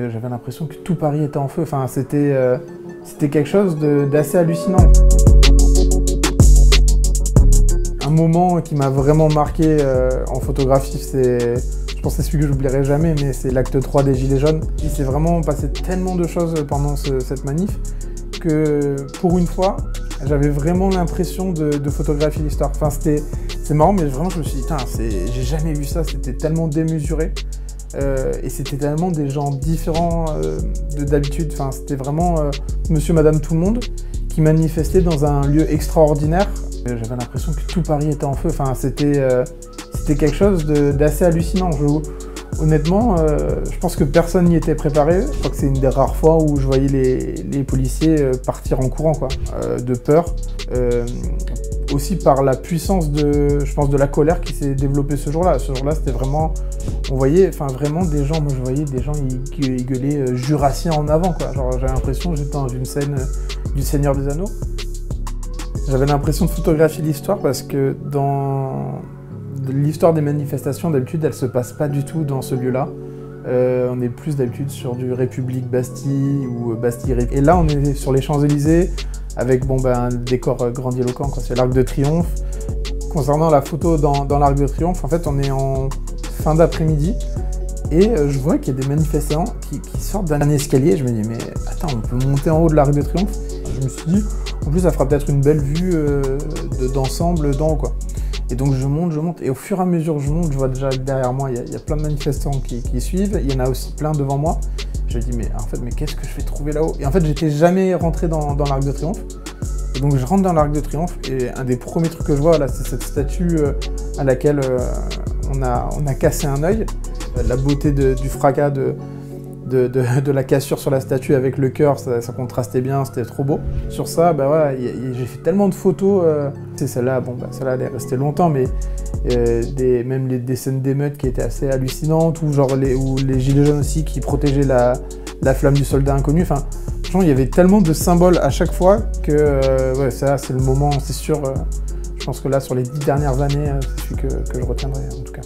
J'avais l'impression que tout Paris était en feu. Enfin, c'était quelque chose d'assez hallucinant. Un moment qui m'a vraiment marqué en photographie, je pense que c'est celui que j'oublierai jamais, mais c'est l'acte 3 des Gilets jaunes. Il s'est vraiment passé tellement de choses pendant cette manif que pour une fois, j'avais vraiment l'impression de photographier l'histoire. Enfin, c'est marrant, mais vraiment, je me suis dit, putain, j'ai jamais vu ça, c'était tellement démesuré. Et c'était tellement des gens différents d'habitude. Enfin, c'était vraiment monsieur, madame, tout le monde qui manifestait dans un lieu extraordinaire. J'avais l'impression que tout Paris était en feu. Enfin, c'était quelque chose d'assez hallucinant. Honnêtement, je pense que personne n'y était préparé. Je crois que c'est une des rares fois où je voyais les policiers partir en courant, quoi, de peur. Aussi par la puissance je pense, de la colère qui s'est développée ce jour-là. Ce jour-là, c'était vraiment, on voyait, enfin vraiment des gens, moi je voyais des gens, ils gueulaient Jurassien en avant, quoi. Genre j'avais l'impression que j'étais dans une scène du Seigneur des Anneaux. J'avais l'impression de photographier l'histoire parce que dans l'histoire des manifestations, d'habitude, elle se passe pas du tout dans ce lieu-là. On est plus d'habitude sur du République Bastille ou Bastille. Et là, on est sur les Champs-Élysées avec un décor grandiloquent, c'est l'Arc de Triomphe. Concernant la photo dans l'Arc de Triomphe, en fait, on est en fin d'après-midi et je vois qu'il y a des manifestants qui sortent d'un escalier. Je me dis, mais attends, on peut monter en haut de l'Arc de Triomphe. Je me suis dit, en plus, ça fera peut-être une belle vue d'ensemble d'en haut, quoi. Et donc je monte, et au fur et à mesure que je monte, je vois déjà que derrière moi, il y a plein de manifestants qui suivent, il y en a aussi plein devant moi. Je me dis, mais en fait, qu'est-ce que je vais trouver là-haut? Et en fait, j'étais jamais rentré dans l'Arc de Triomphe. Et donc je rentre dans l'Arc de Triomphe, et un des premiers trucs que je vois, là, c'est cette statue à laquelle on a cassé un œil. La beauté du fracas de la cassure sur la statue avec le cœur, ça contrastait bien, c'était trop beau. Sur ça, voilà, j'ai fait tellement de photos. Celle-là, celle-là, elle est restée longtemps, mais même des scènes d'émeutes qui étaétaient assez hallucinantes, ou les gilets jaunes aussi qui protégeaient la flamme du soldat inconnu. Enfin, franchement, il y avait tellement de symboles à chaque fois que ça, c'est le moment, c'est sûr. Je pense que là, sur les 10 dernières années, c'est celui que je retiendrai, en tout cas.